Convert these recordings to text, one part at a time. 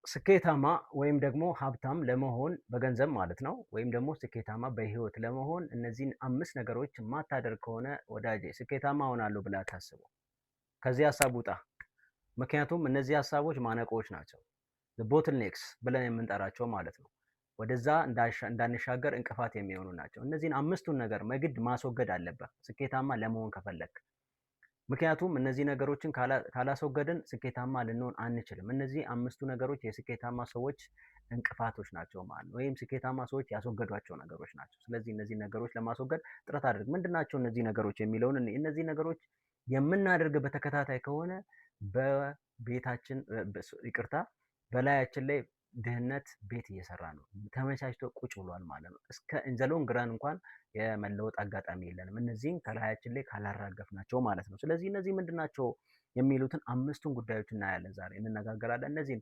ስኬታማ ወይም ደግሞ ሀብታም ለመሆን በገንዘብ ማለት ነው ወይም ደግሞ ስኬታማ በህይወት ለመሆን እነዚህን 5 ነገሮች የማታደርግ ከሆነ ወዳጄ ስኬታማ እሆናለሁ ብለህ አታስበው። ከዚህ ሀሳብ ውጣ። ምክንያቱም እነዚህ ሀሳቦች ማነቆዎች ናቸው። ቦትልኔክስ ብለን የምንጠራቸው ማለት ነው። ወደዛ እንዳንሻገር እንቅፋት የሚሆኑ ናቸው። እነዚህን 5ቱን ነገር መግድ ማስወገድ አለብህ ስኬታማ ለመሆን ከፈለክ። ምክንያቱም እነዚህ ነገሮችን ካላስወገድን ስኬታማ ልንሆን አንችልም። እነዚህ 5ቱ ነገሮች የስኬታማ ሰዎች እንቅፋቶች ናቸው ማለት ነው፣ ወይም ስኬታማ ሰዎች ያስወገዷቸው ነገሮች ናቸው። ስለዚህ እነዚህ ነገሮች ለማስወገድ ጥረት አድርግ። ምንድናቸው እነዚህ ነገሮች የሚለውን እነዚህ ነገሮች የምናደርግ በተከታታይ ከሆነ በቤታችን ይቅርታ በላያችን ላይ ድህነት ቤት እየሰራ ነው፣ ተመቻችቶ ቁጭ ብሏል ማለት ነው። እስከ ኢንዘሎን ግራን እንኳን የመለወጥ አጋጣሚ የለንም እነዚህን ከላያችን ላይ ካላራገፍናቸው ማለት ነው። ስለዚህ እነዚህ ምንድናቸው የሚሉትን 5ቱን ጉዳዮች እናያለን፣ ዛሬ እንነጋገራለን። እነዚህን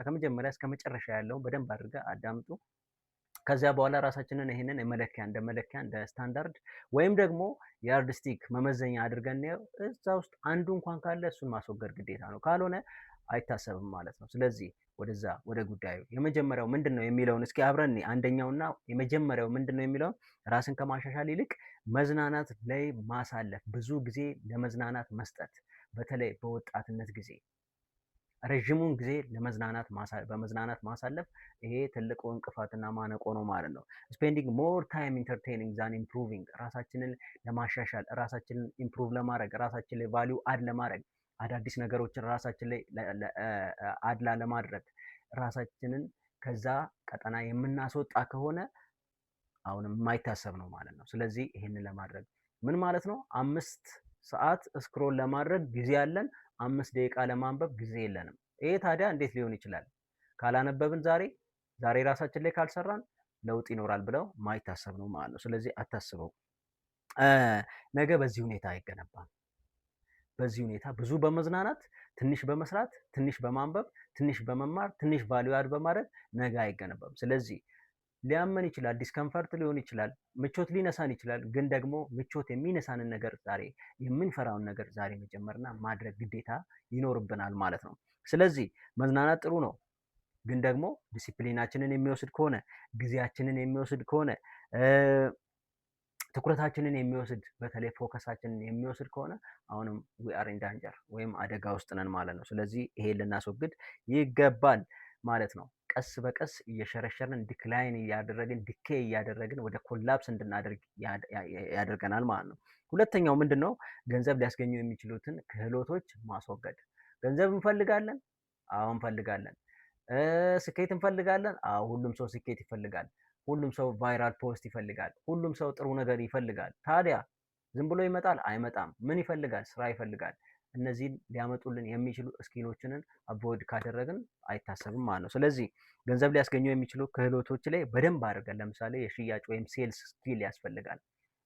ከመጀመሪያ እስከ መጨረሻ ያለውን በደንብ አድርገህ አዳምጡ። ከዚያ በኋላ ራሳችንን ይሄንን መለኪያ እንደ ስታንዳርድ ወይም ደግሞ የያርድስቲክ መመዘኛ አድርገን እዛ ውስጥ አንዱ እንኳን ካለ እሱን ማስወገድ ግዴታ ነው፣ ካልሆነ አይታሰብም ማለት ነው። ስለዚህ ወደ ጉዳዩ የመጀመሪያው ምንድነው የሚለውን እስኪ አብረን አንደኛውና የመጀመሪያው ምንድነው የሚለውን ራስን ከማሻሻል ይልቅ መዝናናት ላይ ማሳለፍ፣ ብዙ ጊዜ ለመዝናናት መስጠት፣ በተለይ በወጣትነት ጊዜ ረዥሙን ጊዜ በመዝናናት ማሳለፍ፣ ይሄ ትልቁ እንቅፋትና ማነቆ ነው ማለት ነው። ስፔንዲንግ ሞር ታይም ኢንተርቴኒንግ ዛን ኢምፕሩቪንግ፣ ራሳችንን ለማሻሻል፣ ራሳችንን ኢምፕሩቭ ለማድረግ፣ ራሳችን ላይ ቫሊዩ አድ ለማድረግ፣ አዳዲስ ነገሮችን ራሳችን ላይ አድላ ለማድረግ ራሳችንን ከዛ ቀጠና የምናስወጣ ከሆነ አሁንም የማይታሰብ ነው ማለት ነው። ስለዚህ ይህንን ለማድረግ ምን ማለት ነው? 5 ሰዓት ስክሮል ለማድረግ ጊዜ ያለን፣ 5 ደቂቃ ለማንበብ ጊዜ የለንም። ይሄ ታዲያ እንዴት ሊሆን ይችላል? ካላነበብን ዛሬ ራሳችን ላይ ካልሰራን ለውጥ ይኖራል ብለው ማይታሰብ ነው ማለት ነው። ስለዚህ አታስበው። ነገ በዚህ ሁኔታ አይገነባም። በዚህ ሁኔታ ብዙ በመዝናናት ትንሽ በመስራት ትንሽ በማንበብ ትንሽ በመማር ትንሽ ቫልዩ አድ በማድረግ ነገ አይገነባም። ስለዚህ ሊያመን ይችላል፣ ዲስከምፈርት ሊሆን ይችላል፣ ምቾት ሊነሳን ይችላል። ግን ደግሞ ምቾት የሚነሳንን ነገር ዛሬ የምንፈራውን ነገር ዛሬ መጀመርና ማድረግ ግዴታ ይኖርብናል ማለት ነው። ስለዚህ መዝናናት ጥሩ ነው፣ ግን ደግሞ ዲሲፕሊናችንን የሚወስድ ከሆነ ጊዜያችንን የሚወስድ ከሆነ ትኩረታችንን የሚወስድ በተለይ ፎከሳችንን የሚወስድ ከሆነ አሁንም ዊ አር ኢን ዳንጀር ወይም አደጋ ውስጥ ነን ማለት ነው። ስለዚህ ይሄ ልናስወግድ ይገባል ማለት ነው። ቀስ በቀስ እየሸረሸርን ዲክላይን እያደረግን ዲኬ እያደረግን ወደ ኮላፕስ እንድናደርግ ያደርገናል ማለት ነው። ሁለተኛው ምንድነው? ገንዘብ ሊያስገኙ የሚችሉትን ክህሎቶች ማስወገድ። ገንዘብ እንፈልጋለን? አዎ እንፈልጋለን። ስኬት እንፈልጋለን? አዎ ሁሉም ሰው ስኬት ይፈልጋል። ሁሉም ሰው ቫይራል ፖስት ይፈልጋል። ሁሉም ሰው ጥሩ ነገር ይፈልጋል። ታዲያ ዝም ብሎ ይመጣል? አይመጣም። ምን ይፈልጋል? ስራ ይፈልጋል። እነዚህን ሊያመጡልን የሚችሉ ስኪሎችንን አቮይድ ካደረግን አይታሰብም ማለት ነው። ስለዚህ ገንዘብ ሊያስገኙ የሚችሉ ክህሎቶች ላይ በደንብ አድርገን ለምሳሌ የሽያጭ ወይም ሴልስ ስኪል ያስፈልጋል።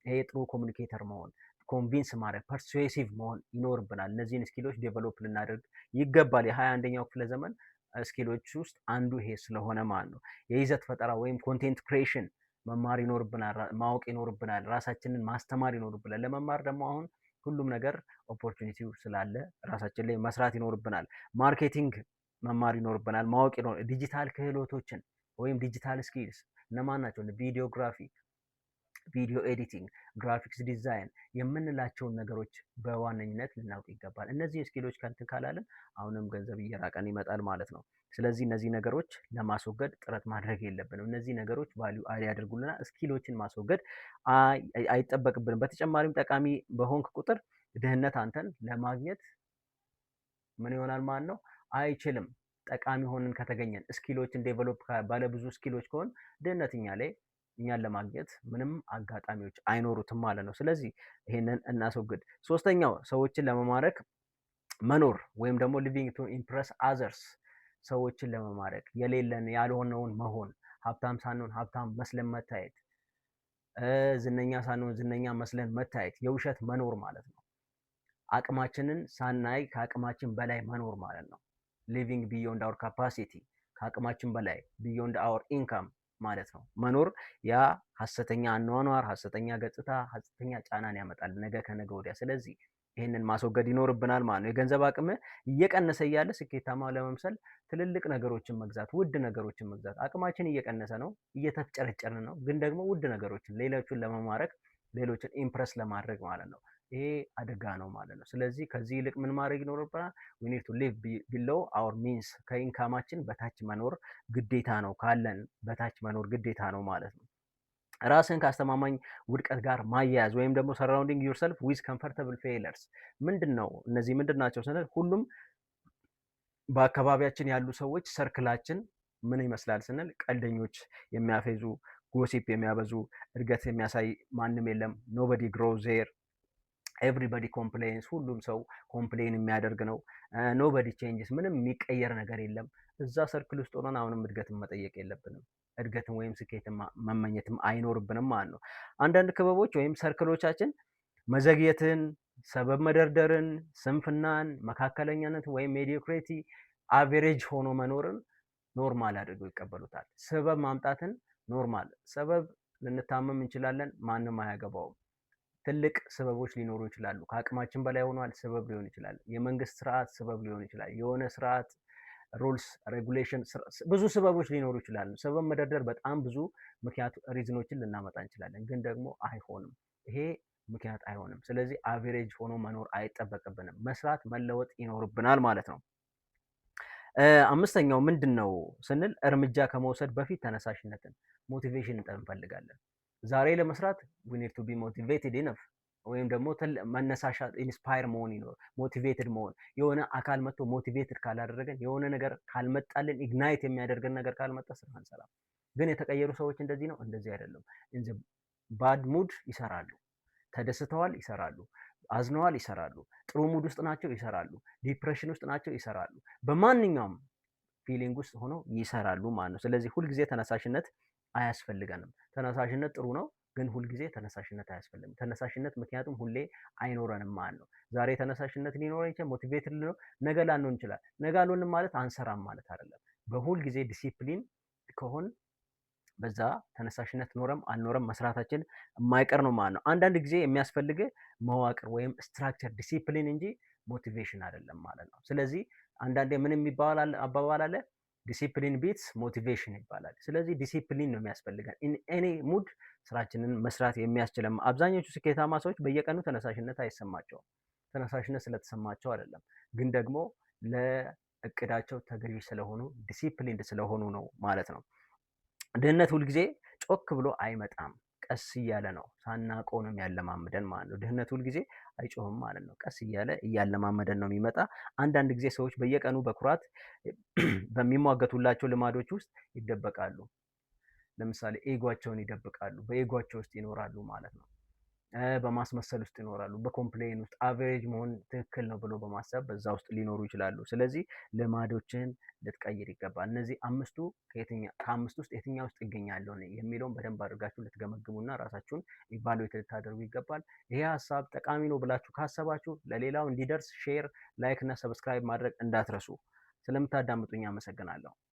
ይሄ ጥሩ ኮሚኒኬተር መሆን፣ ኮንቪንስ ማድረግ፣ ፐርሱዌሲቭ መሆን ይኖርብናል። እነዚህን ስኪሎች ዴቨሎፕ ልናደርግ ይገባል። የ21ኛው ክፍለ ዘመን ስኪሎች ውስጥ አንዱ ይሄ ስለሆነ ማለት ነው። የይዘት ፈጠራ ወይም ኮንቴንት ክሬሽን መማር ይኖርብናል፣ ማወቅ ይኖርብናል፣ ራሳችንን ማስተማር ይኖርብናል። ለመማር ደግሞ አሁን ሁሉም ነገር ኦፖርቹኒቲው ስላለ ራሳችን ላይ መስራት ይኖርብናል። ማርኬቲንግ መማር ይኖርብናል፣ ማወቅ ዲጂታል ክህሎቶችን ወይም ዲጂታል ስኪልስ እነማን ናቸው? ቪዲዮግራፊ፣ ቪዲዮ ኤዲቲንግ፣ ግራፊክስ ዲዛይን የምንላቸውን ነገሮች በዋነኝነት ልናውቅ ይገባል። እነዚህ ስኪሎች ከንትን ካላለን አሁንም ገንዘብ እየራቀን ይመጣል ማለት ነው። ስለዚህ እነዚህ ነገሮች ለማስወገድ ጥረት ማድረግ የለብንም። እነዚህ ነገሮች ቫልዩ አድ ያደርጉልናል። ስኪሎችን ማስወገድ አይጠበቅብንም። በተጨማሪም ጠቃሚ በሆንክ ቁጥር ድህነት አንተን ለማግኘት ምን ይሆናል ማለት ነው? አይችልም። ጠቃሚ ሆነን ከተገኘን ስኪሎችን ዴቨሎፕ ባለብዙ ስኪሎች ከሆን ድህነት እኛን ለማግኘት ምንም አጋጣሚዎች አይኖሩትም ማለት ነው። ስለዚህ ይሄንን እናስወግድ። ሶስተኛው ሰዎችን ለመማረክ መኖር ወይም ደግሞ ሊቪንግ ቱ ኢምፕረስ አዘርስ፣ ሰዎችን ለመማረክ የሌለን ያልሆነውን መሆን፣ ሀብታም ሳንሆን ሀብታም መስለን መታየት፣ ዝነኛ ሳንሆን ዝነኛ መስለን መታየት፣ የውሸት መኖር ማለት ነው። አቅማችንን ሳናይ ከአቅማችን በላይ መኖር ማለት ነው። ሊቪንግ ቢዮንድ አወር ካፓሲቲ፣ ከአቅማችን በላይ ቢዮንድ አወር ኢንካም ማለት ነው። መኖር ያ ሀሰተኛ አኗኗር፣ ሀሰተኛ ገጽታ፣ ሀሰተኛ ጫናን ያመጣል ነገ ከነገ ወዲያ። ስለዚህ ይህንን ማስወገድ ይኖርብናል ማለት ነው። የገንዘብ አቅም እየቀነሰ እያለ ስኬታማ ለመምሰል ትልልቅ ነገሮችን መግዛት፣ ውድ ነገሮችን መግዛት፣ አቅማችን እየቀነሰ ነው፣ እየተፍጨረጨርን ነው። ግን ደግሞ ውድ ነገሮችን ሌሎችን ለመማረክ ሌሎችን ኢምፕረስ ለማድረግ ማለት ነው። ይሄ አደጋ ነው ማለት ነው። ስለዚህ ከዚህ ይልቅ ምን ማድረግ ይኖርብናል? ዊ ኒድ ቱ ሊቭ ቢሎው አወር ሚንስ፣ ከኢንካማችን በታች መኖር ግዴታ ነው። ካለን በታች መኖር ግዴታ ነው ማለት ነው። ራስን ከአስተማማኝ ውድቀት ጋር ማያያዝ ወይም ደግሞ ሰራውንዲንግ ዩርሰልፍ ዊዝ ኮምፈርታብል ፌለርስ ምንድን ነው? እነዚህ ምንድን ናቸው ስንል ሁሉም በአካባቢያችን ያሉ ሰዎች ሰርክላችን ምን ይመስላል ስንል ቀልደኞች፣ የሚያፌዙ፣ ጎሲፕ የሚያበዙ፣ እድገት የሚያሳይ ማንም የለም። ኖበዲ ግሮዝ ዜር ኤቭሪበዲ ኮምፕሌንስ፣ ሁሉም ሰው ኮምፕሌን የሚያደርግ ነው። ኖበዲ ቼንጅስ፣ ምንም የሚቀየር ነገር የለም። እዛ ሰርክል ውስጥ ሆነን አሁንም እድገትን መጠየቅ የለብንም። እድገትን ወይም ስኬትን መመኘትም አይኖርብንም ማለት ነው። አንዳንድ ክበቦች ወይም ሰርክሎቻችን መዘግየትን፣ ሰበብ መደርደርን፣ ስንፍናን፣ መካከለኛነት ወይም ሜዲዮክሪቲ፣ አቬሬጅ ሆኖ መኖርን ኖርማል አድርገው ይቀበሉታል። ሰበብ ማምጣትን ኖርማል፣ ሰበብ ልንታመም እንችላለን፣ ማንም አያገባውም። ትልቅ ስበቦች ሊኖሩ ይችላሉ። ከአቅማችን በላይ ሆኗል፣ ስበብ ሊሆን ይችላል። የመንግስት ስርዓት ስበብ ሊሆን ይችላል። የሆነ ስርዓት ሩልስ ሬጉሌሽን፣ ብዙ ስበቦች ሊኖሩ ይችላሉ። ሰበብ መደርደር በጣም ብዙ ምክንያቱ ሪዝኖችን ልናመጣ እንችላለን፣ ግን ደግሞ አይሆንም። ይሄ ምክንያት አይሆንም። ስለዚህ አቬሬጅ ሆኖ መኖር አይጠበቅብንም። መስራት መለወጥ ይኖርብናል ማለት ነው። አምስተኛው ምንድን ነው ስንል እርምጃ ከመውሰድ በፊት ተነሳሽነትን ሞቲቬሽን እንፈልጋለን። ዛሬ ለመስራት ዊ ኒድ ቱ ቢ ሞቲቬትድ ኢነፍ ወይም ደግሞ መነሳሻ ኢንስፓየር መሆን ይኖር ሞቲቬትድ መሆን። የሆነ አካል መጥቶ ሞቲቬትድ ካላደረገን፣ የሆነ ነገር ካልመጣልን፣ ኢግናይት የሚያደርገን ነገር ካልመጣ ስራ አንሰራም። ግን የተቀየሩ ሰዎች እንደዚህ ነው፣ እንደዚህ አይደለም። ኢን ባድ ሙድ ይሰራሉ፣ ተደስተዋል ይሰራሉ፣ አዝነዋል ይሰራሉ፣ ጥሩ ሙድ ውስጥ ናቸው ይሰራሉ፣ ዲፕሬሽን ውስጥ ናቸው ይሰራሉ። በማንኛውም ፊሊንግ ውስጥ ሆነው ይሰራሉ ማለት ነው። ስለዚህ ሁልጊዜ ተነሳሽነት አያስፈልገንም። ተነሳሽነት ጥሩ ነው፣ ግን ሁልጊዜ ተነሳሽነት አያስፈልግም። ተነሳሽነት ምክንያቱም ሁሌ አይኖረንም ማለት ነው። ዛሬ ተነሳሽነት ሊኖረን ይችላል፣ ሞቲቬትድ ልንሆን፣ ነገ ላንሆን እንችላል። ነገ አልሆንም ማለት አንሰራም ማለት አይደለም። በሁል ጊዜ ዲሲፕሊን ከሆን በዛ ተነሳሽነት ኖረም አልኖረም መስራታችን የማይቀር ነው ማለት ነው። አንዳንድ ጊዜ የሚያስፈልግ መዋቅር ወይም ስትራክቸር ዲሲፕሊን እንጂ ሞቲቬሽን አይደለም ማለት ነው። ስለዚህ አንዳንዴ ምን የሚባል አባባል አለ፣ ዲሲፕሊን ቢትስ ሞቲቬሽን ይባላል። ስለዚህ ዲሲፕሊን ነው የሚያስፈልገን ኢን ኤኒ ሙድ ስራችንን መስራት የሚያስችለን። አብዛኞቹ ስኬታማ ሰዎች በየቀኑ ተነሳሽነት አይሰማቸውም። ተነሳሽነት ስለተሰማቸው አይደለም፣ ግን ደግሞ ለእቅዳቸው ተገዢ ስለሆኑ ዲሲፕሊንድ ስለሆኑ ነው ማለት ነው። ድህነት ሁልጊዜ ጮክ ብሎ አይመጣም፣ ቀስ እያለ ነው። ሳናውቀው ነው የሚያለማምደን ማለት ነው። ድህነት ሁልጊዜ አይጮህም ማለት ነው። ቀስ እያለ እያለማመደን ነው የሚመጣ። አንዳንድ ጊዜ ሰዎች በየቀኑ በኩራት በሚሟገቱላቸው ልማዶች ውስጥ ይደበቃሉ። ለምሳሌ ኤጓቸውን ይደብቃሉ፣ በኤጓቸው ውስጥ ይኖራሉ ማለት ነው። በማስመሰል ውስጥ ይኖራሉ፣ በኮምፕሌን ውስጥ አቨሬጅ መሆን ትክክል ነው ብሎ በማሰብ በዛ ውስጥ ሊኖሩ ይችላሉ። ስለዚህ ልማዶችን ልትቀይር ይገባል። እነዚህ አምስቱ ከአምስቱ ውስጥ የትኛው ውስጥ ይገኛሉ የሚለውን በደንብ አድርጋችሁ ልትገመግሙና ራሳችሁን ኢቫሉዌት ልታደርጉ ይገባል። ይሄ ሀሳብ ጠቃሚ ነው ብላችሁ ካሰባችሁ ለሌላው እንዲደርስ ሼር፣ ላይክ እና ሰብስክራይብ ማድረግ እንዳትረሱ። ስለምታዳምጡኝ አመሰግናለሁ።